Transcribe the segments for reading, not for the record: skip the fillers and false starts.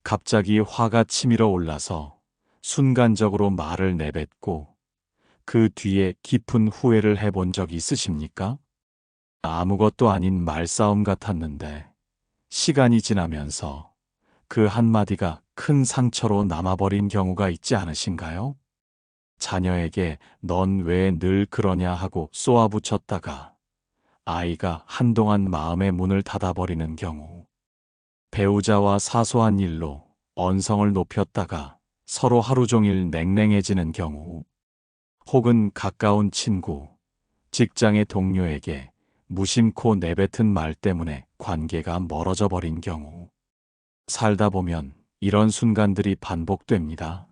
갑자기 화가 치밀어 올라서 순간적으로 말을 내뱉고 그 뒤에 깊은 후회를 해본 적 있으십니까? 아무것도 아닌 말싸움 같았는데 시간이 지나면서 그 한마디가 큰 상처로 남아버린 경우가 있지 않으신가요? 자녀에게 넌 왜 늘 그러냐 하고 쏘아붙였다가 아이가 한동안 마음의 문을 닫아버리는 경우, 배우자와 사소한 일로 언성을 높였다가 서로 하루 종일 냉랭해지는 경우, 혹은 가까운 친구, 직장의 동료에게 무심코 내뱉은 말 때문에 관계가 멀어져 버린 경우, 살다 보면 이런 순간들이 반복됩니다.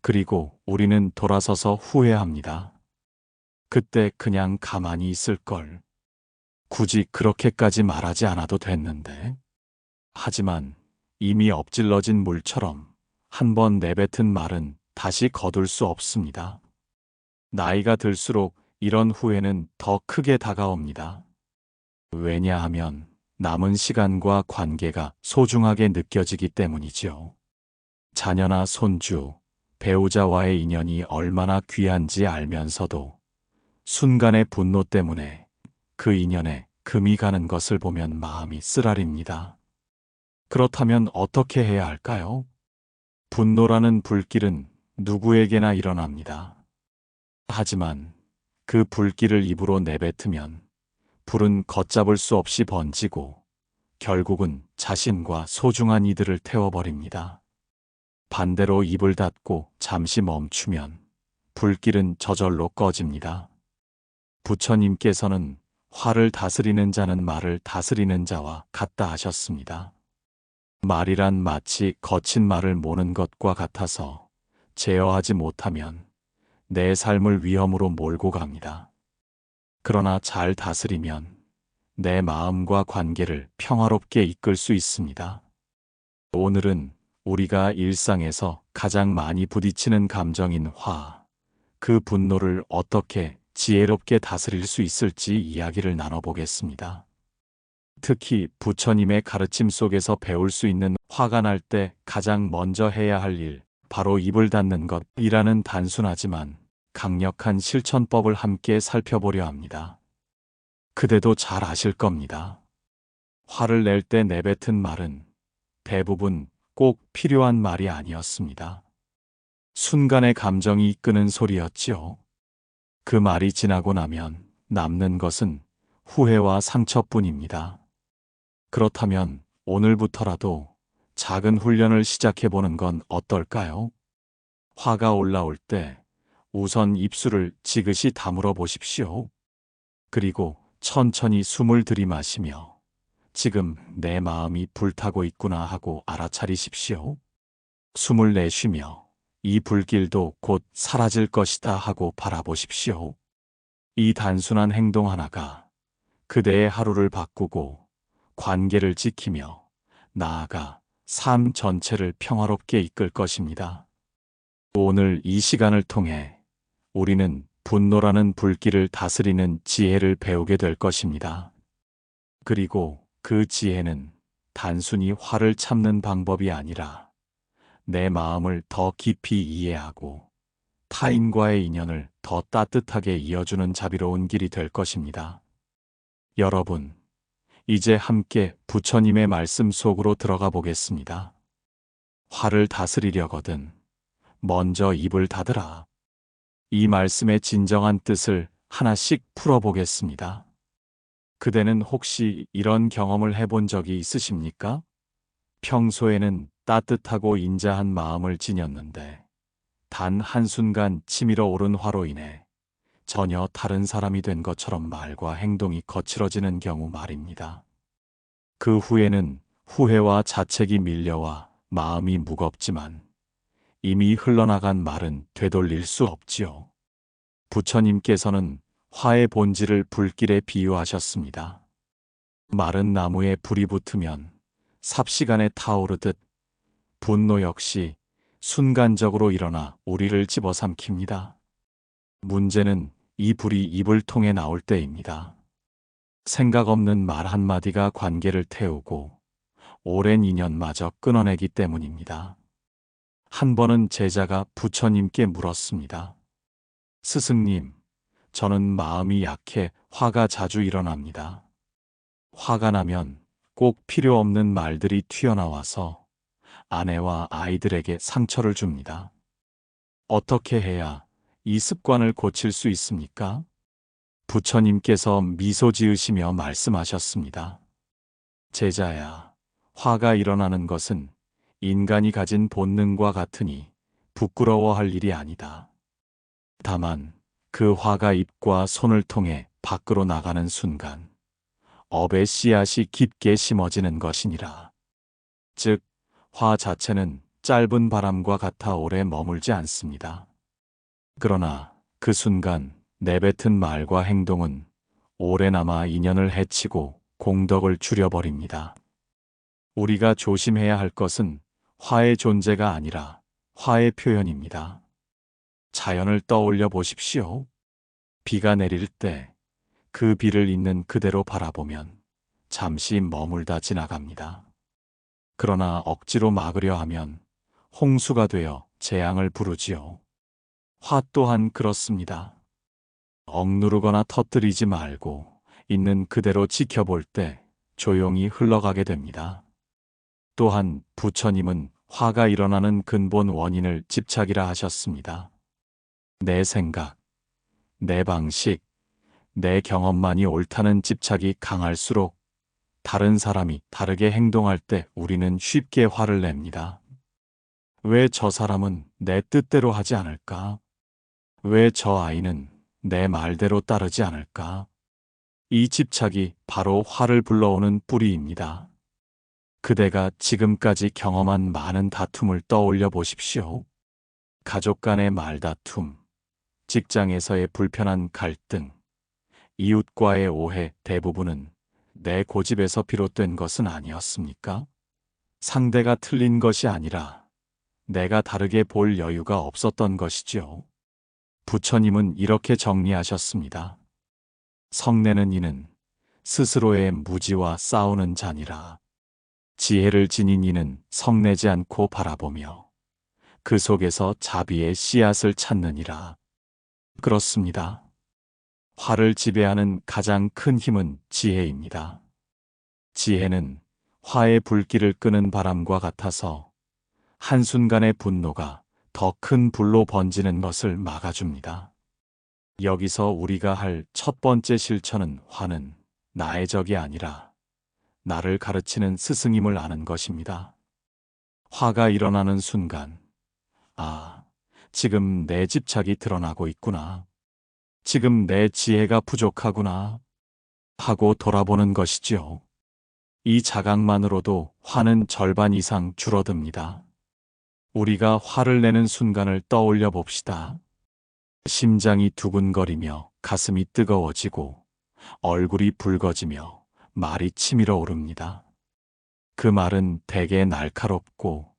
그리고 우리는 돌아서서 후회합니다. 그때 그냥 가만히 있을 걸. 굳이 그렇게까지 말하지 않아도 됐는데. 하지만 이미 엎질러진 물처럼 한 번 내뱉은 말은 다시 거둘 수 없습니다. 나이가 들수록 이런 후회는 더 크게 다가옵니다. 왜냐하면 남은 시간과 관계가 소중하게 느껴지기 때문이죠. 자녀나 손주, 배우자와의 인연이 얼마나 귀한지 알면서도 순간의 분노 때문에 그 인연에 금이 가는 것을 보면 마음이 쓰라립니다. 그렇다면 어떻게 해야 할까요? 분노라는 불길은 누구에게나 일어납니다. 하지만 그 불길을 입으로 내뱉으면 불은 걷잡을 수 없이 번지고 결국은 자신과 소중한 이들을 태워버립니다. 반대로 입을 닫고 잠시 멈추면 불길은 저절로 꺼집니다. 부처님께서는 화를 다스리는 자는 말을 다스리는 자와 같다 하셨습니다. 말이란 마치 거친 말을 모는 것과 같아서 제어하지 못하면 내 삶을 위험으로 몰고 갑니다. 그러나 잘 다스리면 내 마음과 관계를 평화롭게 이끌 수 있습니다. 오늘은 우리가 일상에서 가장 많이 부딪히는 감정인 화, 그 분노를 어떻게 지혜롭게 다스릴 수 있을지 이야기를 나눠보겠습니다. 특히 부처님의 가르침 속에서 배울 수 있는 화가 날 때 가장 먼저 해야 할 일, 바로 입을 닫는 것이라는 단순하지만 강력한 실천법을 함께 살펴보려 합니다. 그대도 잘 아실 겁니다. 화를 낼 때 내뱉은 말은 대부분 꼭 필요한 말이 아니었습니다. 순간의 감정이 이끄는 소리였지요. 그 말이 지나고 나면 남는 것은 후회와 상처뿐입니다. 그렇다면 오늘부터라도 작은 훈련을 시작해보는 건 어떨까요? 화가 올라올 때 우선 입술을 지그시 다물어 보십시오. 그리고 천천히 숨을 들이마시며 지금 내 마음이 불타고 있구나 하고 알아차리십시오. 숨을 내쉬며 이 불길도 곧 사라질 것이다 하고 바라보십시오. 이 단순한 행동 하나가 그대의 하루를 바꾸고 관계를 지키며 나아가 삶 전체를 평화롭게 이끌 것입니다. 오늘 이 시간을 통해 우리는 분노라는 불길을 다스리는 지혜를 배우게 될 것입니다. 그리고 그 지혜는 단순히 화를 참는 방법이 아니라 내 마음을 더 깊이 이해하고 타인과의 인연을 더 따뜻하게 이어주는 자비로운 길이 될 것입니다. 여러분, 이제 함께 부처님의 말씀 속으로 들어가 보겠습니다. 화를 다스리려거든 먼저 입을 닫으라. 이 말씀의 진정한 뜻을 하나씩 풀어보겠습니다. 그대는 혹시 이런 경험을 해본 적이 있으십니까? 평소에는 따뜻하고 인자한 마음을 지녔는데 단 한순간 치밀어 오른 화로 인해 전혀 다른 사람이 된 것처럼 말과 행동이 거칠어지는 경우 말입니다. 그 후에는 후회와 자책이 밀려와 마음이 무겁지만 이미 흘러나간 말은 되돌릴 수 없지요. 부처님께서는 화의 본질을 불길에 비유하셨습니다. 마른 나무에 불이 붙으면 삽시간에 타오르듯 분노 역시 순간적으로 일어나 우리를 집어삼킵니다. 문제는 이 불이 입을 통해 나올 때입니다. 생각 없는 말 한마디가 관계를 태우고 오랜 인연마저 끊어내기 때문입니다. 한 번은 제자가 부처님께 물었습니다. 스승님, 저는 마음이 약해 화가 자주 일어납니다. 화가 나면 꼭 필요 없는 말들이 튀어나와서 아내와 아이들에게 상처를 줍니다. 어떻게 해야 이 습관을 고칠 수 있습니까? 부처님께서 미소 지으시며 말씀하셨습니다. 제자야, 화가 일어나는 것은 인간이 가진 본능과 같으니 부끄러워할 일이 아니다. 다만 그 화가 입과 손을 통해 밖으로 나가는 순간 업의 씨앗이 깊게 심어지는 것이니라. 즉, 화 자체는 짧은 바람과 같아 오래 머물지 않습니다. 그러나 그 순간 내뱉은 말과 행동은 오래 남아 인연을 해치고 공덕을 줄여버립니다. 우리가 조심해야 할 것은 화의 존재가 아니라 화의 표현입니다. 자연을 떠올려 보십시오. 비가 내릴 때 그 비를 있는 그대로 바라보면 잠시 머물다 지나갑니다. 그러나 억지로 막으려 하면 홍수가 되어 재앙을 부르지요. 화 또한 그렇습니다. 억누르거나 터뜨리지 말고 있는 그대로 지켜볼 때 조용히 흘러가게 됩니다. 또한 부처님은 화가 일어나는 근본 원인을 집착이라 하셨습니다. 내 생각, 내 방식, 내 경험만이 옳다는 집착이 강할수록 다른 사람이 다르게 행동할 때 우리는 쉽게 화를 냅니다. 왜 저 사람은 내 뜻대로 하지 않을까? 왜 저 아이는 내 말대로 따르지 않을까? 이 집착이 바로 화를 불러오는 뿌리입니다. 그대가 지금까지 경험한 많은 다툼을 떠올려 보십시오. 가족 간의 말다툼, 직장에서의 불편한 갈등, 이웃과의 오해 대부분은 내 고집에서 비롯된 것은 아니었습니까? 상대가 틀린 것이 아니라 내가 다르게 볼 여유가 없었던 것이지요. 부처님은 이렇게 정리하셨습니다. 성내는 이는 스스로의 무지와 싸우는 자니라. 지혜를 지닌 이는 성내지 않고 바라보며 그 속에서 자비의 씨앗을 찾느니라. 그렇습니다. 화를 지배하는 가장 큰 힘은 지혜입니다. 지혜는 화의 불길을 끄는 바람과 같아서 한순간의 분노가 더 큰 불로 번지는 것을 막아줍니다. 여기서 우리가 할 첫 번째 실천은 화는 나의 적이 아니라 나를 가르치는 스승임을 아는 것입니다. 화가 일어나는 순간, 아, 지금 내 집착이 드러나고 있구나. 지금 내 지혜가 부족하구나. 하고 돌아보는 것이지요. 이 자각만으로도 화는 절반 이상 줄어듭니다. 우리가 화를 내는 순간을 떠올려 봅시다. 심장이 두근거리며 가슴이 뜨거워지고 얼굴이 붉어지며 말이 치밀어 오릅니다. 그 말은 대개 날카롭고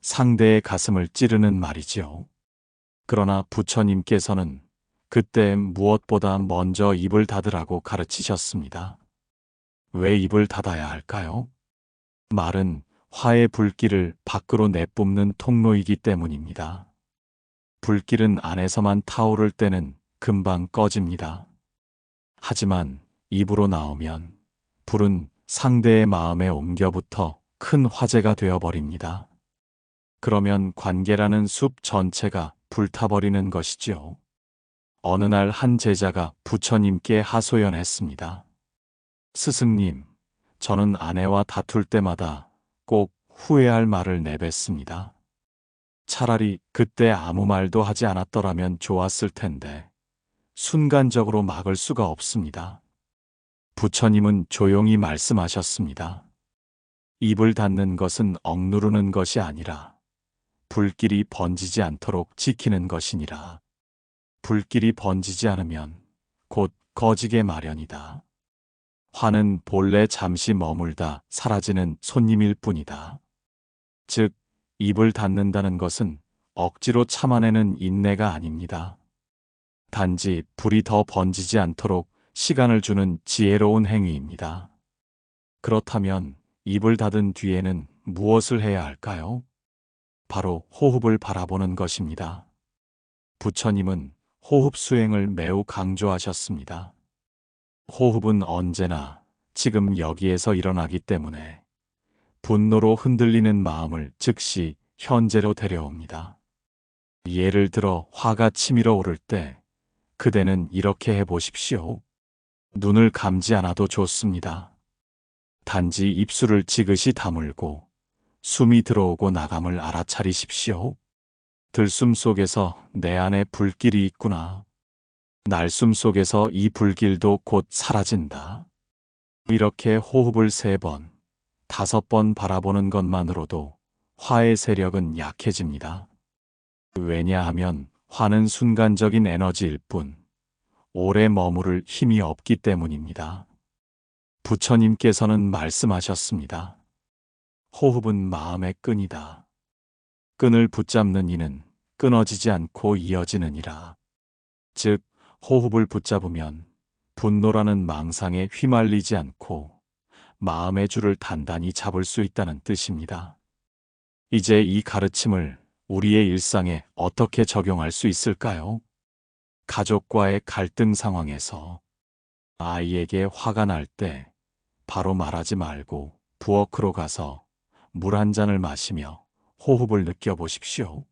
상대의 가슴을 찌르는 말이지요. 그러나 부처님께서는 그때 무엇보다 먼저 입을 닫으라고 가르치셨습니다. 왜 입을 닫아야 할까요? 말은 화의 불길을 밖으로 내뿜는 통로이기 때문입니다. 불길은 안에서만 타오를 때는 금방 꺼집니다. 하지만 입으로 나오면 불은 상대의 마음에 옮겨붙어 큰 화재가 되어버립니다. 그러면 관계라는 숲 전체가 불타버리는 것이지요. 어느 날 한 제자가 부처님께 하소연했습니다. 스승님, 저는 아내와 다툴 때마다 꼭 후회할 말을 내뱉습니다. 차라리 그때 아무 말도 하지 않았더라면 좋았을 텐데 순간적으로 막을 수가 없습니다. 부처님은 조용히 말씀하셨습니다. 입을 닫는 것은 억누르는 것이 아니라 불길이 번지지 않도록 지키는 것이니라. 불길이 번지지 않으면 곧 꺼지게 마련이다. 화는 본래 잠시 머물다 사라지는 손님일 뿐이다. 즉, 입을 닫는다는 것은 억지로 참아내는 인내가 아닙니다. 단지 불이 더 번지지 않도록 시간을 주는 지혜로운 행위입니다. 그렇다면 입을 닫은 뒤에는 무엇을 해야 할까요? 바로 호흡을 바라보는 것입니다. 부처님은 호흡 수행을 매우 강조하셨습니다. 호흡은 언제나 지금 여기에서 일어나기 때문에 분노로 흔들리는 마음을 즉시 현재로 데려옵니다. 예를 들어 화가 치밀어 오를 때 그대는 이렇게 해보십시오. 눈을 감지 않아도 좋습니다. 단지 입술을 지그시 다물고 숨이 들어오고 나감을 알아차리십시오. 들숨 속에서 내 안에 불길이 있구나. 날숨 속에서 이 불길도 곧 사라진다. 이렇게 호흡을 3번, 5번 바라보는 것만으로도 화의 세력은 약해집니다. 왜냐하면 화는 순간적인 에너지일 뿐 오래 머무를 힘이 없기 때문입니다. 부처님께서는 말씀하셨습니다. 호흡은 마음의 끈이다. 끈을 붙잡는 이는 끊어지지 않고 이어지느니라. 즉, 호흡을 붙잡으면 분노라는 망상에 휘말리지 않고 마음의 줄을 단단히 잡을 수 있다는 뜻입니다. 이제 이 가르침을 우리의 일상에 어떻게 적용할 수 있을까요? 가족과의 갈등 상황에서 아이에게 화가 날 때 바로 말하지 말고 부엌으로 가서 물 한 잔을 마시며 호흡을 느껴보십시오.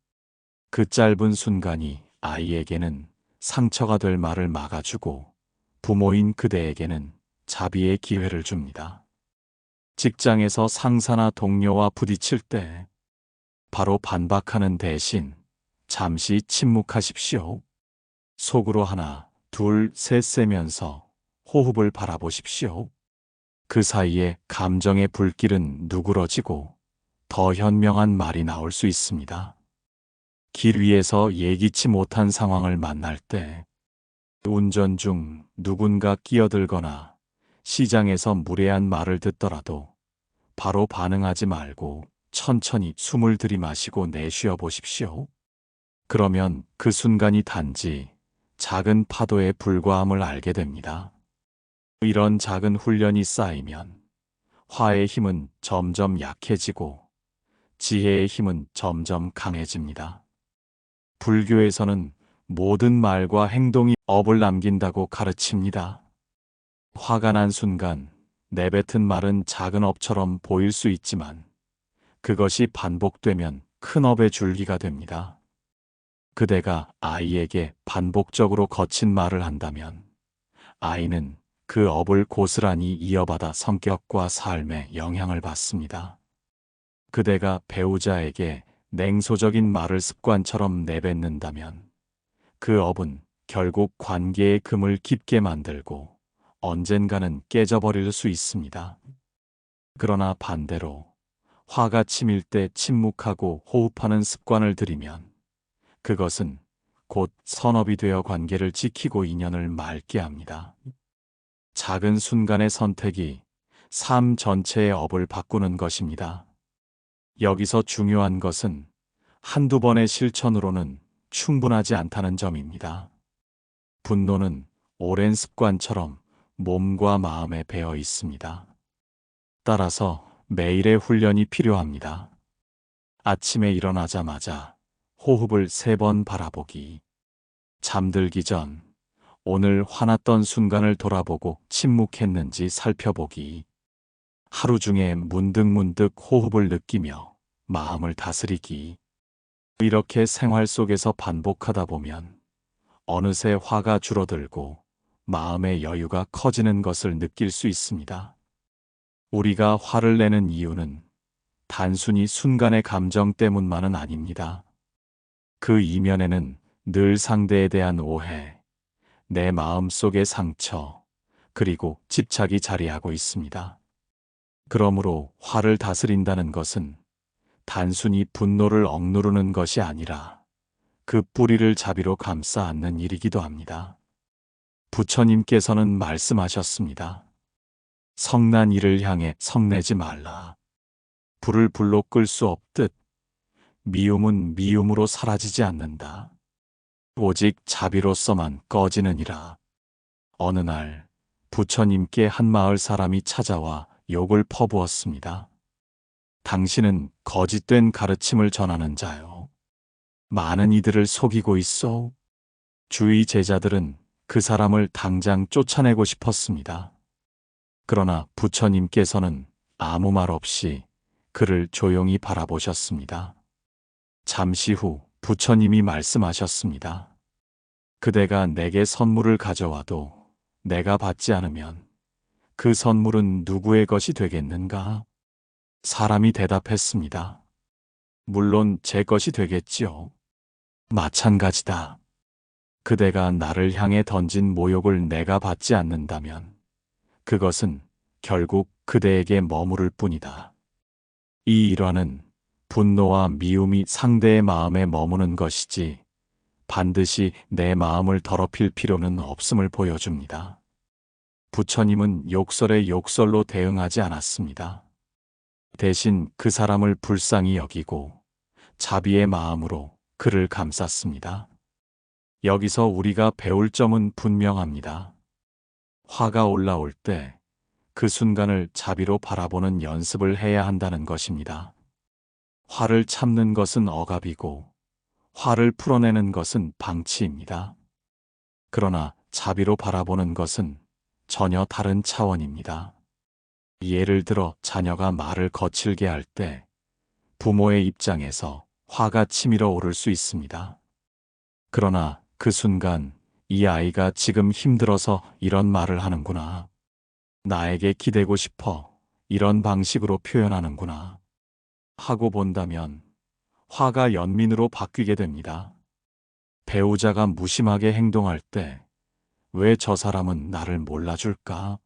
그 짧은 순간이 아이에게는 상처가 될 말을 막아주고 부모인 그대에게는 자비의 기회를 줍니다. 직장에서 상사나 동료와 부딪힐 때 바로 반박하는 대신 잠시 침묵하십시오. 속으로 하나, 둘, 셋 세면서 호흡을 바라보십시오. 그 사이에 감정의 불길은 누그러지고 더 현명한 말이 나올 수 있습니다. 길 위에서 예기치 못한 상황을 만날 때, 운전 중 누군가 끼어들거나 시장에서 무례한 말을 듣더라도 바로 반응하지 말고 천천히 숨을 들이마시고 내쉬어 보십시오. 그러면 그 순간이 단지 작은 파도에 불과함을 알게 됩니다. 이런 작은 훈련이 쌓이면 화의 힘은 점점 약해지고 지혜의 힘은 점점 강해집니다. 불교에서는 모든 말과 행동이 업을 남긴다고 가르칩니다. 화가 난 순간 내뱉은 말은 작은 업처럼 보일 수 있지만 그것이 반복되면 큰 업의 줄기가 됩니다. 그대가 아이에게 반복적으로 거친 말을 한다면 아이는 그 업을 고스란히 이어받아 성격과 삶에 영향을 받습니다. 그대가 배우자에게 냉소적인 말을 습관처럼 내뱉는다면 그 업은 결국 관계의 금을 깊게 만들고 언젠가는 깨져버릴 수 있습니다. 그러나 반대로 화가 치밀 때 침묵하고 호흡하는 습관을 들이면 그것은 곧 선업이 되어 관계를 지키고 인연을 맑게 합니다. 작은 순간의 선택이 삶 전체의 업을 바꾸는 것입니다. 여기서 중요한 것은 한두 번의 실천으로는 충분하지 않다는 점입니다. 분노는 오랜 습관처럼 몸과 마음에 배어 있습니다. 따라서 매일의 훈련이 필요합니다. 아침에 일어나자마자 호흡을 3번 바라보기. 잠들기 전 오늘 화났던 순간을 돌아보고 침묵했는지 살펴보기. 하루 중에 문득문득 호흡을 느끼며 마음을 다스리기. 이렇게 생활 속에서 반복하다 보면 어느새 화가 줄어들고 마음의 여유가 커지는 것을 느낄 수 있습니다. 우리가 화를 내는 이유는 단순히 순간의 감정 때문만은 아닙니다. 그 이면에는 늘 상대에 대한 오해, 내 마음속의 상처, 그리고 집착이 자리하고 있습니다. 그러므로 화를 다스린다는 것은 단순히 분노를 억누르는 것이 아니라 그 뿌리를 자비로 감싸 안는 일이기도 합니다. 부처님께서는 말씀하셨습니다. 성난 이를 향해 성내지 말라. 불을 불로 끌 수 없듯 미움은 미움으로 사라지지 않는다. 오직 자비로서만 꺼지느니라. 어느 날 부처님께 한 마을 사람이 찾아와 욕을 퍼부었습니다. 당신은 거짓된 가르침을 전하는 자요. 많은 이들을 속이고 있어. 주위 제자들은 그 사람을 당장 쫓아내고 싶었습니다. 그러나 부처님께서는 아무 말 없이 그를 조용히 바라보셨습니다. 잠시 후 부처님이 말씀하셨습니다. 그대가 내게 선물을 가져와도 내가 받지 않으면 그 선물은 누구의 것이 되겠는가? 사람이 대답했습니다. 물론 제 것이 되겠지요. 마찬가지다. 그대가 나를 향해 던진 모욕을 내가 받지 않는다면 그것은 결국 그대에게 머무를 뿐이다. 이 일화는 분노와 미움이 상대의 마음에 머무는 것이지 반드시 내 마음을 더럽힐 필요는 없음을 보여줍니다. 부처님은 욕설에 욕설로 대응하지 않았습니다. 대신 그 사람을 불쌍히 여기고 자비의 마음으로 그를 감쌌습니다. 여기서 우리가 배울 점은 분명합니다. 화가 올라올 때 그 순간을 자비로 바라보는 연습을 해야 한다는 것입니다. 화를 참는 것은 억압이고 화를 풀어내는 것은 방치입니다. 그러나 자비로 바라보는 것은 전혀 다른 차원입니다. 예를 들어 자녀가 말을 거칠게 할 때 부모의 입장에서 화가 치밀어 오를 수 있습니다. 그러나 그 순간 이 아이가 지금 힘들어서 이런 말을 하는구나. 나에게 기대고 싶어 이런 방식으로 표현하는구나 하고 본다면 화가 연민으로 바뀌게 됩니다. 배우자가 무심하게 행동할 때 왜 저 사람은 나를 몰라줄까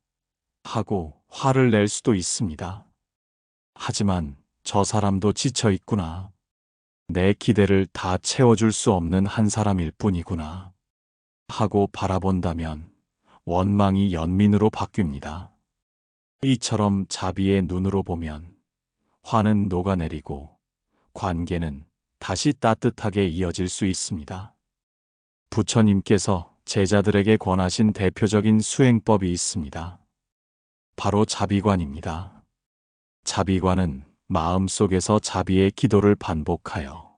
하고 화를 낼 수도 있습니다. 하지만 저 사람도 지쳐 있구나. 내 기대를 다 채워줄 수 없는 한 사람일 뿐이구나 하고 바라본다면 원망이 연민으로 바뀝니다. 이처럼 자비의 눈으로 보면 화는 녹아내리고 관계는 다시 따뜻하게 이어질 수 있습니다. 부처님께서 제자들에게 권하신 대표적인 수행법이 있습니다. 바로 자비관입니다. 자비관은 마음속에서 자비의 기도를 반복하여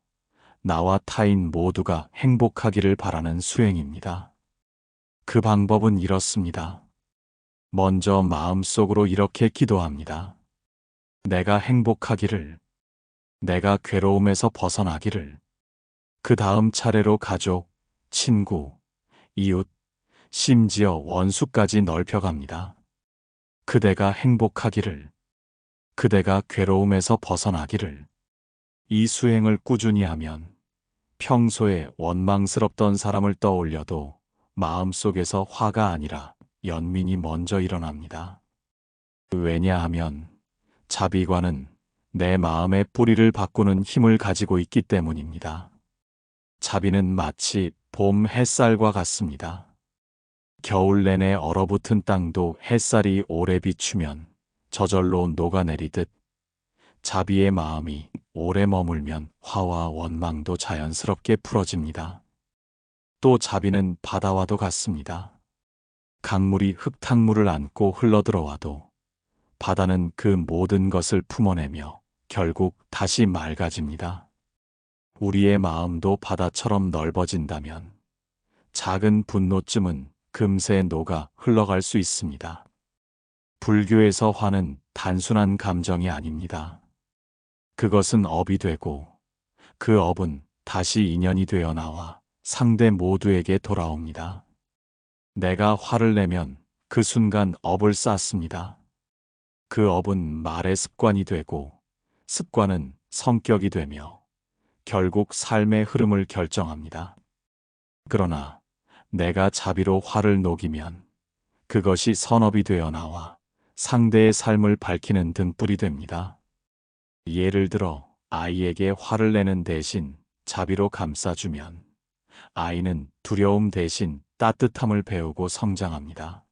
나와 타인 모두가 행복하기를 바라는 수행입니다. 그 방법은 이렇습니다. 먼저 마음속으로 이렇게 기도합니다. 내가 행복하기를, 내가 괴로움에서 벗어나기를. 그 다음 차례로 가족, 친구, 이웃, 심지어 원수까지 넓혀갑니다. 그대가 행복하기를, 그대가 괴로움에서 벗어나기를. 이 수행을 꾸준히 하면 평소에 원망스럽던 사람을 떠올려도 마음속에서 화가 아니라 연민이 먼저 일어납니다. 왜냐하면 자비관은 내 마음의 뿌리를 바꾸는 힘을 가지고 있기 때문입니다. 자비는 마치 봄 햇살과 같습니다. 겨울 내내 얼어붙은 땅도 햇살이 오래 비추면 저절로 녹아내리듯 자비의 마음이 오래 머물면 화와 원망도 자연스럽게 풀어집니다. 또 자비는 바다와도 같습니다. 강물이 흙탕물을 안고 흘러들어와도 바다는 그 모든 것을 품어내며 결국 다시 맑아집니다. 우리의 마음도 바다처럼 넓어진다면 작은 분노쯤은 금세 녹아 흘러갈 수 있습니다. 불교에서 화는 단순한 감정이 아닙니다. 그것은 업이 되고 그 업은 다시 인연이 되어 나와 상대 모두에게 돌아옵니다. 내가 화를 내면 그 순간 업을 쌓습니다. 그 업은 말의 습관이 되고 습관은 성격이 되며 결국 삶의 흐름을 결정합니다. 그러나 내가 자비로 화를 녹이면 그것이 선업이 되어 나와 상대의 삶을 밝히는 등불이 됩니다. 예를 들어 아이에게 화를 내는 대신 자비로 감싸주면 아이는 두려움 대신 따뜻함을 배우고 성장합니다.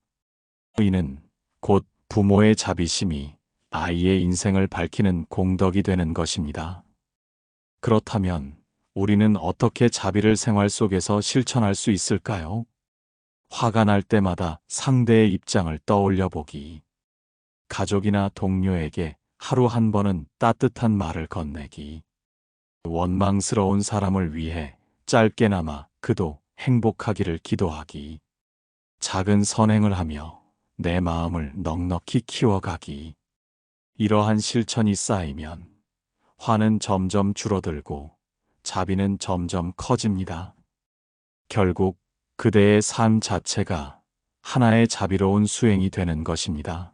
이는 곧 부모의 자비심이 아이의 인생을 밝히는 공덕이 되는 것입니다. 그렇다면 우리는 어떻게 자비를 생활 속에서 실천할 수 있을까요? 화가 날 때마다 상대의 입장을 떠올려 보기. 가족이나 동료에게 하루 한 번은 따뜻한 말을 건네기. 원망스러운 사람을 위해 짧게나마 그도 행복하기를 기도하기. 작은 선행을 하며 내 마음을 넉넉히 키워가기. 이러한 실천이 쌓이면 화는 점점 줄어들고 자비는 점점 커집니다. 결국 그대의 삶 자체가 하나의 자비로운 수행이 되는 것입니다.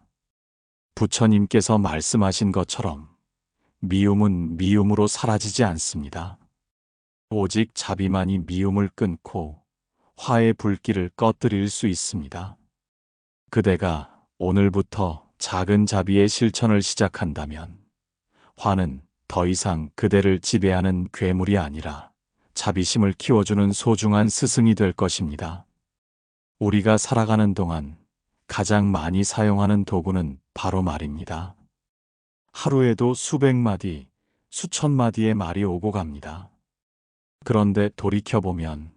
부처님께서 말씀하신 것처럼 미움은 미움으로 사라지지 않습니다. 오직 자비만이 미움을 끊고 화의 불길을 꺼뜨릴 수 있습니다. 그대가 오늘부터 작은 자비의 실천을 시작한다면 화는 더 이상 그대를 지배하는 괴물이 아니라 자비심을 키워주는 소중한 스승이 될 것입니다. 우리가 살아가는 동안 가장 많이 사용하는 도구는 바로 말입니다. 하루에도 수백 마디, 수천 마디의 말이 오고 갑니다. 그런데 돌이켜보면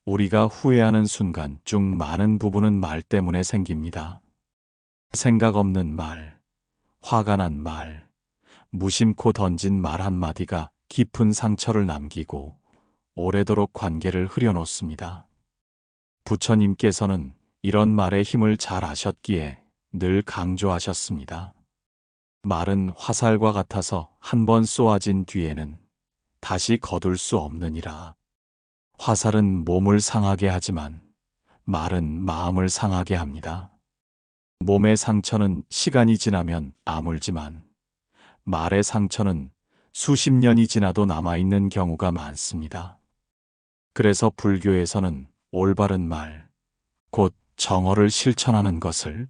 우리가 후회하는 순간 중 많은 부분은 말 때문에 생깁니다. 생각 없는 말, 화가 난 말, 무심코 던진 말 한마디가 깊은 상처를 남기고 오래도록 관계를 흐려놓습니다. 부처님께서는 이런 말의 힘을 잘 아셨기에 늘 강조하셨습니다. 말은 화살과 같아서 한 번 쏘아진 뒤에는 다시 거둘 수 없느니라. 화살은 몸을 상하게 하지만 말은 마음을 상하게 합니다. 몸의 상처는 시간이 지나면 아물지만 말의 상처는 수십 년이 지나도 남아있는 경우가 많습니다. 그래서 불교에서는 올바른 말, 곧 정어를 실천하는 것을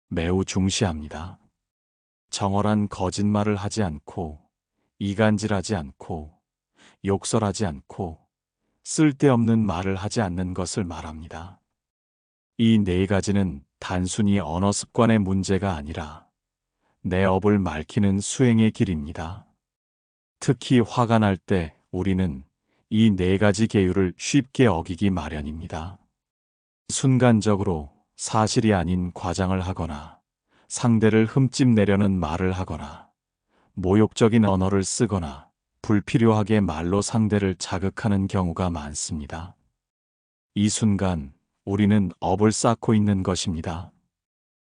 매우 중시합니다. 정어란 거짓말을 하지 않고, 이간질하지 않고, 욕설하지 않고, 쓸데없는 말을 하지 않는 것을 말합니다. 이 네 가지는 단순히 언어 습관의 문제가 아니라 내 업을 맑히는 수행의 길입니다. 특히 화가 날 때 우리는 이 네 가지 계율을 쉽게 어기기 마련입니다. 순간적으로 사실이 아닌 과장을 하거나 상대를 흠집내려는 말을 하거나 모욕적인 언어를 쓰거나 불필요하게 말로 상대를 자극하는 경우가 많습니다. 이 순간 우리는 업을 쌓고 있는 것입니다.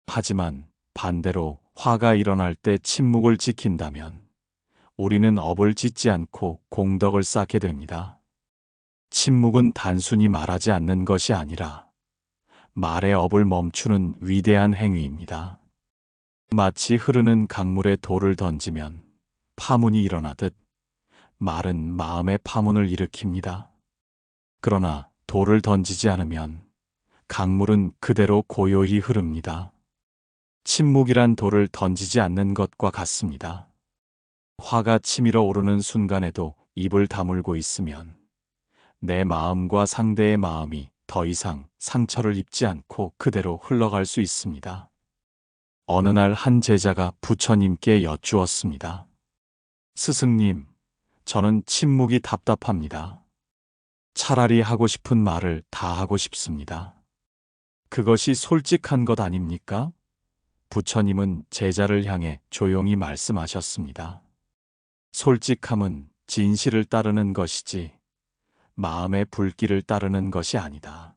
하지만 반대로 화가 일어날 때 침묵을 지킨다면 우리는 업을 짓지 않고 공덕을 쌓게 됩니다. 침묵은 단순히 말하지 않는 것이 아니라 말의 업을 멈추는 위대한 행위입니다. 마치 흐르는 강물에 돌을 던지면 파문이 일어나듯 말은 마음의 파문을 일으킵니다. 그러나 돌을 던지지 않으면 강물은 그대로 고요히 흐릅니다. 침묵이란 돌을 던지지 않는 것과 같습니다. 화가 치밀어 오르는 순간에도 입을 다물고 있으면 내 마음과 상대의 마음이 더 이상 상처를 입지 않고 그대로 흘러갈 수 있습니다. 어느 날 한 제자가 부처님께 여쭈었습니다. 스승님, 저는 침묵이 답답합니다. 차라리 하고 싶은 말을 다 하고 싶습니다. 그것이 솔직한 것 아닙니까? 부처님은 제자를 향해 조용히 말씀하셨습니다. 솔직함은 진실을 따르는 것이지 마음의 불길을 따르는 것이 아니다.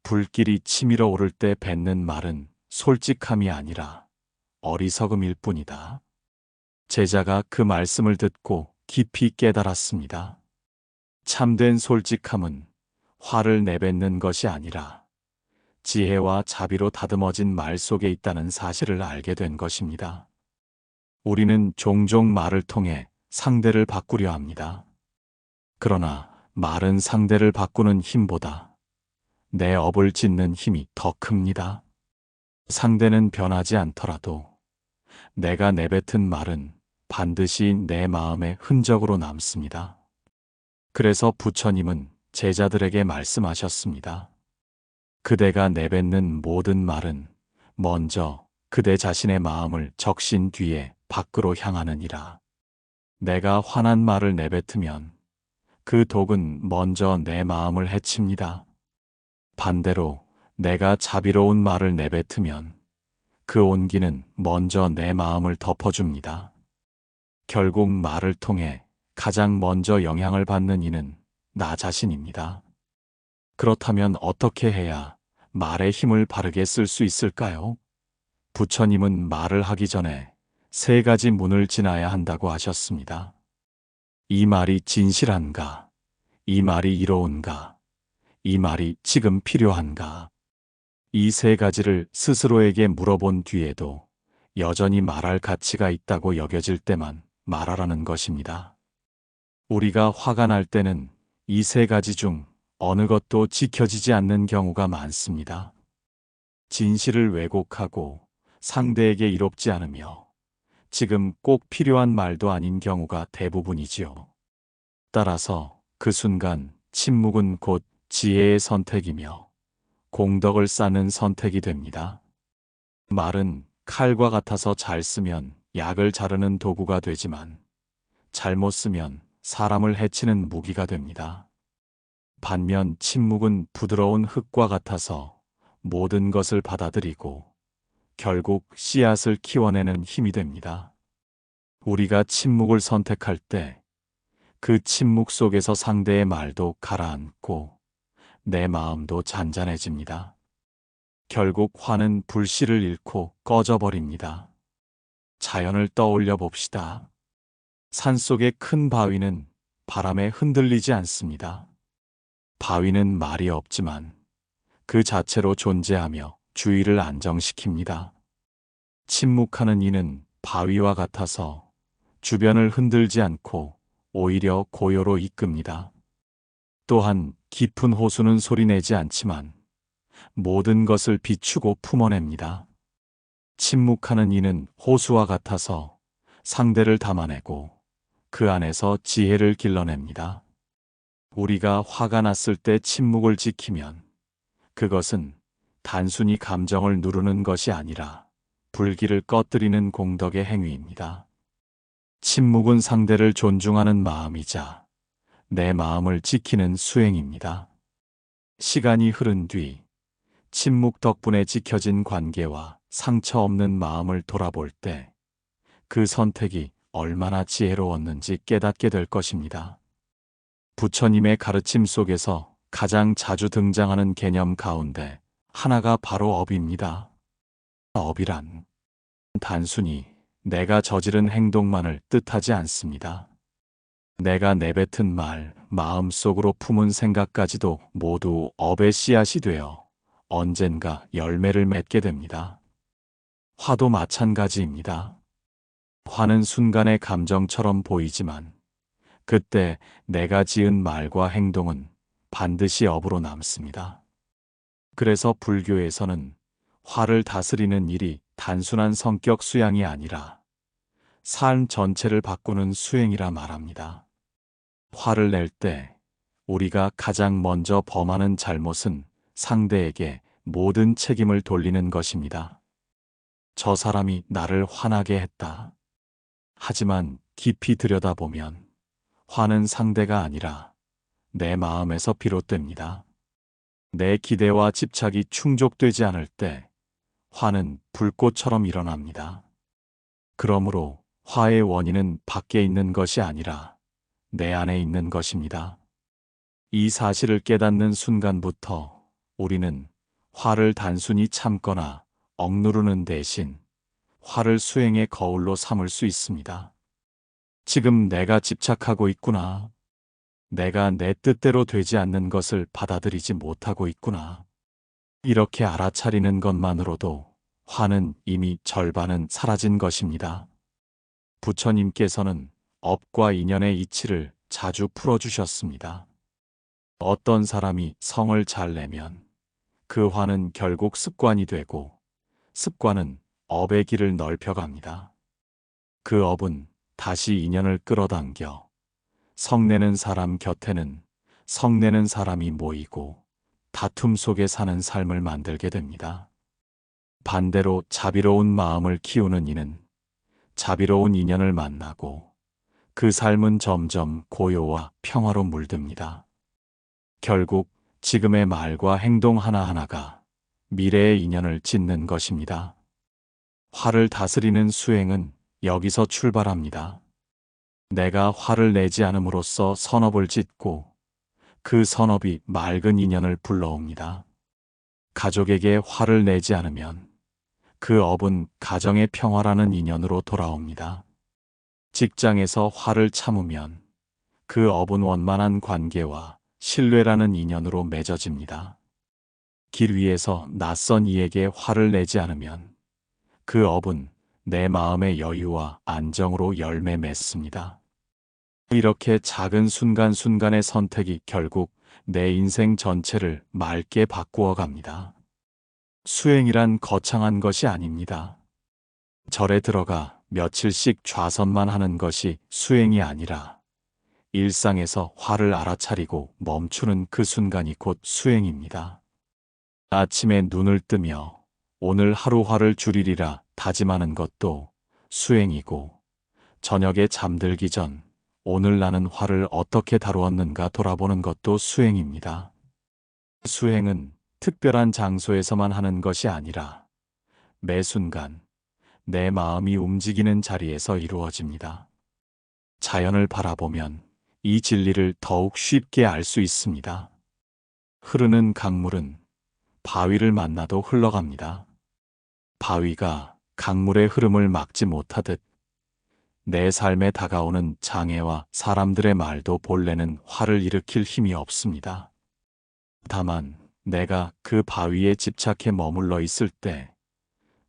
불길이 치밀어 오를 때 뱉는 말은 솔직함이 아니라 어리석음일 뿐이다. 제자가 그 말씀을 듣고 깊이 깨달았습니다. 참된 솔직함은 화를 내뱉는 것이 아니라 지혜와 자비로 다듬어진 말 속에 있다는 사실을 알게 된 것입니다. 우리는 종종 말을 통해 상대를 바꾸려 합니다. 그러나 말은 상대를 바꾸는 힘보다 내 업을 짓는 힘이 더 큽니다. 상대는 변하지 않더라도 내가 내뱉은 말은 반드시 내 마음의 흔적으로 남습니다. 그래서 부처님은 제자들에게 말씀하셨습니다. 그대가 내뱉는 모든 말은 먼저 그대 자신의 마음을 적신 뒤에 밖으로 향하느니라. 내가 화난 말을 내뱉으면 그 독은 먼저 내 마음을 해칩니다. 반대로 내가 자비로운 말을 내뱉으면 그 온기는 먼저 내 마음을 덮어줍니다. 결국 말을 통해 가장 먼저 영향을 받는 이는 나 자신입니다. 그렇다면 어떻게 해야 말의 힘을 바르게 쓸 수 있을까요? 부처님은 말을 하기 전에 3가지 문을 지나야 한다고 하셨습니다. 이 말이 진실한가? 이 말이 이로운가? 이 말이 지금 필요한가? 이 3가지를 스스로에게 물어본 뒤에도 여전히 말할 가치가 있다고 여겨질 때만 말하라는 것입니다. 우리가 화가 날 때는 이 3가지 중 어느 것도 지켜지지 않는 경우가 많습니다. 진실을 왜곡하고 상대에게 이롭지 않으며 지금 꼭 필요한 말도 아닌 경우가 대부분이지요. 따라서 그 순간 침묵은 곧 지혜의 선택이며 공덕을 쌓는 선택이 됩니다. 말은 칼과 같아서 잘 쓰면 약을 자르는 도구가 되지만 잘못 쓰면 사람을 해치는 무기가 됩니다. 반면 침묵은 부드러운 흙과 같아서 모든 것을 받아들이고 결국 씨앗을 키워내는 힘이 됩니다. 우리가 침묵을 선택할 때 그 침묵 속에서 상대의 말도 가라앉고 내 마음도 잔잔해집니다. 결국 화는 불씨를 잃고 꺼져버립니다. 자연을 떠올려 봅시다. 산속의 큰 바위는 바람에 흔들리지 않습니다. 바위는 말이 없지만 그 자체로 존재하며 주위를 안정시킵니다. 침묵하는 이는 바위와 같아서 주변을 흔들지 않고 오히려 고요로 이끕니다. 또한 깊은 호수는 소리내지 않지만 모든 것을 비추고 품어냅니다. 침묵하는 이는 호수와 같아서 상대를 담아내고 그 안에서 지혜를 길러냅니다. 우리가 화가 났을 때 침묵을 지키면 그것은 단순히 감정을 누르는 것이 아니라 불길을 꺼뜨리는 공덕의 행위입니다. 침묵은 상대를 존중하는 마음이자 내 마음을 지키는 수행입니다. 시간이 흐른 뒤 침묵 덕분에 지켜진 관계와 상처 없는 마음을 돌아볼 때 그 선택이 얼마나 지혜로웠는지 깨닫게 될 것입니다. 부처님의 가르침 속에서 가장 자주 등장하는 개념 가운데 하나가 바로 업입니다. 업이란 단순히 내가 저지른 행동만을 뜻하지 않습니다. 내가 내뱉은 말, 마음속으로 품은 생각까지도 모두 업의 씨앗이 되어 언젠가 열매를 맺게 됩니다. 화도 마찬가지입니다. 화는 순간의 감정처럼 보이지만 그때 내가 지은 말과 행동은 반드시 업으로 남습니다. 그래서 불교에서는 화를 다스리는 일이 단순한 성격 수양이 아니라 삶 전체를 바꾸는 수행이라 말합니다. 화를 낼 때 우리가 가장 먼저 범하는 잘못은 상대에게 모든 책임을 돌리는 것입니다. 저 사람이 나를 화나게 했다. 하지만 깊이 들여다보면 화는 상대가 아니라 내 마음에서 비롯됩니다. 내 기대와 집착이 충족되지 않을 때 화는 불꽃처럼 일어납니다. 그러므로 화의 원인은 밖에 있는 것이 아니라 내 안에 있는 것입니다. 이 사실을 깨닫는 순간부터 우리는 화를 단순히 참거나 억누르는 대신 화를 수행의 거울로 삼을 수 있습니다. 지금 내가 집착하고 있구나. 내가 내 뜻대로 되지 않는 것을 받아들이지 못하고 있구나. 이렇게 알아차리는 것만으로도 화는 이미 절반은 사라진 것입니다. 부처님께서는 업과 인연의 이치를 자주 풀어주셨습니다. 어떤 사람이 성을 잘 내면 그 화는 결국 습관이 되고 습관은 업의 길을 넓혀갑니다. 그 업은 다시 인연을 끌어당겨 성내는 사람 곁에는 성내는 사람이 모이고 다툼 속에 사는 삶을 만들게 됩니다. 반대로 자비로운 마음을 키우는 이는 자비로운 인연을 만나고 그 삶은 점점 고요와 평화로 물듭니다. 결국 지금의 말과 행동 하나하나가 미래의 인연을 짓는 것입니다. 화를 다스리는 수행은 여기서 출발합니다. 내가 화를 내지 않음으로써 선업을 짓고 그 선업이 맑은 인연을 불러옵니다. 가족에게 화를 내지 않으면 그 업은 가정의 평화라는 인연으로 돌아옵니다. 직장에서 화를 참으면 그 업은 원만한 관계와 신뢰라는 인연으로 맺어집니다. 길 위에서 낯선 이에게 화를 내지 않으면 그 업은 내 마음의 여유와 안정으로 열매 맺습니다. 이렇게 작은 순간순간의 선택이 결국 내 인생 전체를 맑게 바꾸어 갑니다. 수행이란 거창한 것이 아닙니다. 절에 들어가 며칠씩 좌선만 하는 것이 수행이 아니라 일상에서 화를 알아차리고 멈추는 그 순간이 곧 수행입니다. 아침에 눈을 뜨며 오늘 하루 화를 줄이리라 다짐하는 것도 수행이고, 저녁에 잠들기 전 오늘 나는 화를 어떻게 다루었는가 돌아보는 것도 수행입니다. 수행은 특별한 장소에서만 하는 것이 아니라 매 순간 내 마음이 움직이는 자리에서 이루어집니다. 자연을 바라보면 이 진리를 더욱 쉽게 알 수 있습니다. 흐르는 강물은 바위를 만나도 흘러갑니다. 바위가 강물의 흐름을 막지 못하듯 내 삶에 다가오는 장애와 사람들의 말도 본래는 화를 일으킬 힘이 없습니다. 다만 내가 그 바위에 집착해 머물러 있을 때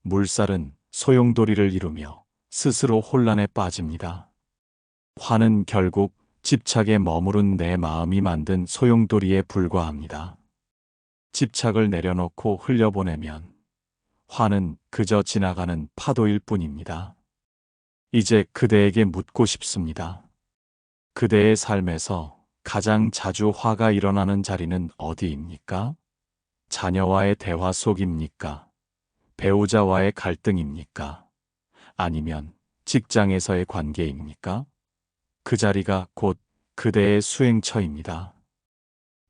물살은 소용돌이를 이루며 스스로 혼란에 빠집니다. 화는 결국 집착에 머무른 내 마음이 만든 소용돌이에 불과합니다. 집착을 내려놓고 흘려보내면 화는 그저 지나가는 파도일 뿐입니다. 이제 그대에게 묻고 싶습니다. 그대의 삶에서 가장 자주 화가 일어나는 자리는 어디입니까? 자녀와의 대화 속입니까? 배우자와의 갈등입니까? 아니면 직장에서의 관계입니까? 그 자리가 곧 그대의 수행처입니다.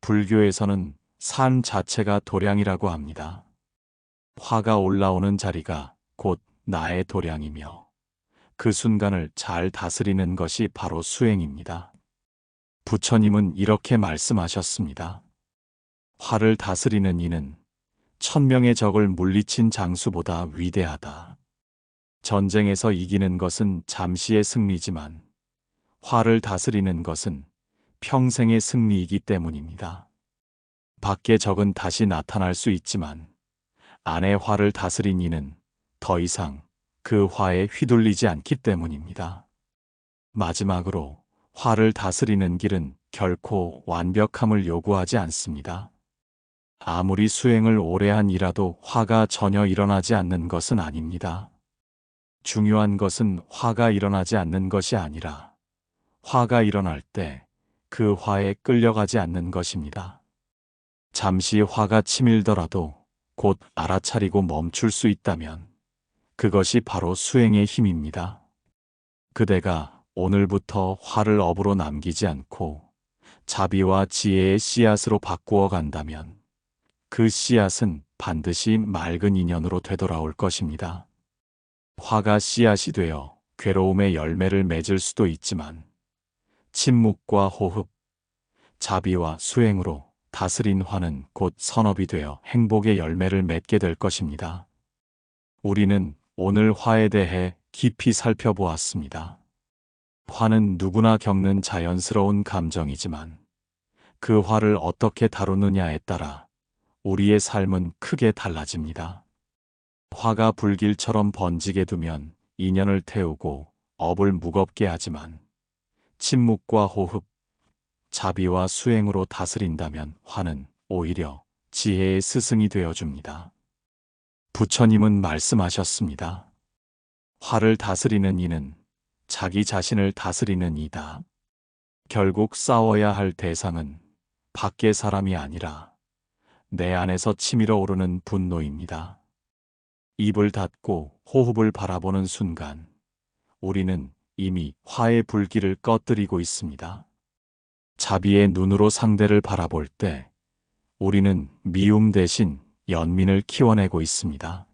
불교에서는 산 자체가 도량이라고 합니다. 화가 올라오는 자리가 곧 나의 도량이며 그 순간을 잘 다스리는 것이 바로 수행입니다. 부처님은 이렇게 말씀하셨습니다. 화를 다스리는 이는 1000명의 적을 물리친 장수보다 위대하다. 전쟁에서 이기는 것은 잠시의 승리지만 화를 다스리는 것은 평생의 승리이기 때문입니다. 밖의 적은 다시 나타날 수 있지만 안의 화를 다스린 이는 더 이상 그 화에 휘둘리지 않기 때문입니다. 마지막으로 화를 다스리는 길은 결코 완벽함을 요구하지 않습니다. 아무리 수행을 오래 한 이라도 화가 전혀 일어나지 않는 것은 아닙니다. 중요한 것은 화가 일어나지 않는 것이 아니라 화가 일어날 때 그 화에 끌려가지 않는 것입니다. 잠시 화가 치밀더라도 곧 알아차리고 멈출 수 있다면 그것이 바로 수행의 힘입니다. 그대가 오늘부터 화를 업으로 남기지 않고 자비와 지혜의 씨앗으로 바꾸어 간다면 그 씨앗은 반드시 맑은 인연으로 되돌아올 것입니다. 화가 씨앗이 되어 괴로움의 열매를 맺을 수도 있지만 침묵과 호흡, 자비와 수행으로 다스린 화는 곧 선업이 되어 행복의 열매를 맺게 될 것입니다. 우리는 오늘 화에 대해 깊이 살펴보았습니다. 화는 누구나 겪는 자연스러운 감정이지만 그 화를 어떻게 다루느냐에 따라 우리의 삶은 크게 달라집니다. 화가 불길처럼 번지게 두면 인연을 태우고 업을 무겁게 하지만 침묵과 호흡, 자비와 수행으로 다스린다면 화는 오히려 지혜의 스승이 되어줍니다. 부처님은 말씀하셨습니다. 화를 다스리는 이는 자기 자신을 다스리는 이다. 결국 싸워야 할 대상은 밖의 사람이 아니라 내 안에서 치밀어 오르는 분노입니다. 입을 닫고 호흡을 바라보는 순간 우리는 이미 화의 불길을 꺼뜨리고 있습니다. 자비의 눈으로 상대를 바라볼 때 우리는 미움 대신 연민을 키워내고 있습니다.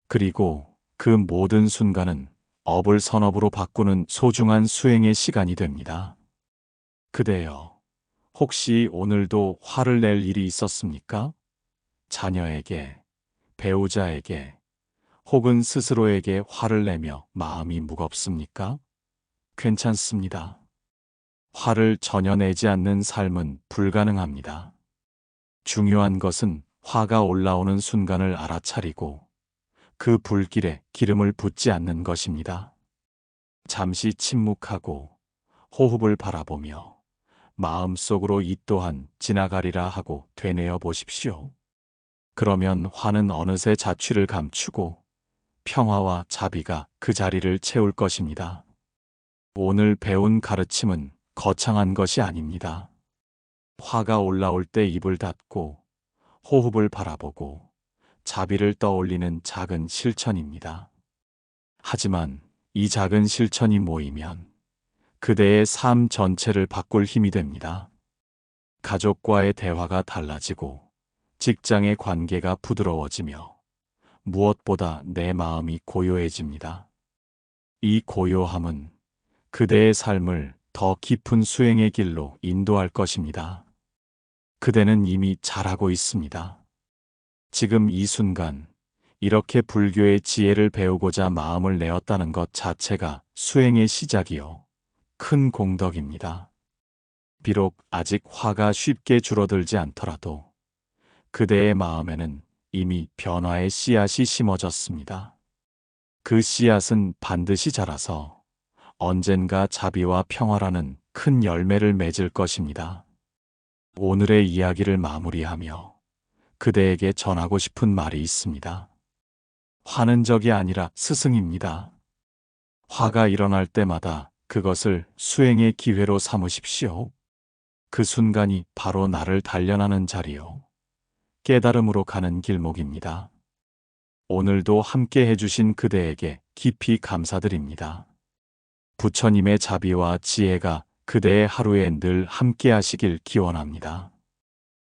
그리고 그 모든 순간은 업을 선업으로 바꾸는 소중한 수행의 시간이 됩니다. 그대여, 혹시 오늘도 화를 낼 일이 있었습니까? 자녀에게, 배우자에게, 혹은 스스로에게 화를 내며 마음이 무겁습니까? 괜찮습니다. 화를 전혀 내지 않는 삶은 불가능합니다. 중요한 것은 화가 올라오는 순간을 알아차리고 그 불길에 기름을 붓지 않는 것입니다. 잠시 침묵하고 호흡을 바라보며 마음속으로 이 또한 지나가리라 하고 되뇌어 보십시오. 그러면 화는 어느새 자취를 감추고 평화와 자비가 그 자리를 채울 것입니다. 오늘 배운 가르침은 거창한 것이 아닙니다. 화가 올라올 때 입을 닫고 호흡을 바라보고 자비를 떠올리는 작은 실천입니다. 하지만 이 작은 실천이 모이면 그대의 삶 전체를 바꿀 힘이 됩니다. 가족과의 대화가 달라지고 직장의 관계가 부드러워지며 무엇보다 내 마음이 고요해집니다. 이 고요함은 그대의 삶을 더 깊은 수행의 길로 인도할 것입니다. 그대는 이미 잘하고 있습니다. 지금 이 순간 이렇게 불교의 지혜를 배우고자 마음을 내었다는 것 자체가 수행의 시작이요, 큰 공덕입니다. 비록 아직 화가 쉽게 줄어들지 않더라도 그대의 마음에는 이미 변화의 씨앗이 심어졌습니다. 그 씨앗은 반드시 자라서 언젠가 자비와 평화라는 큰 열매를 맺을 것입니다. 오늘의 이야기를 마무리하며 그대에게 전하고 싶은 말이 있습니다. 화는 적이 아니라 스승입니다. 화가 일어날 때마다 그것을 수행의 기회로 삼으십시오. 그 순간이 바로 나를 단련하는 자리요, 깨달음으로 가는 길목입니다. 오늘도 함께 해주신 그대에게 깊이 감사드립니다. 부처님의 자비와 지혜가 그대의 하루에 늘 함께 하시길 기원합니다.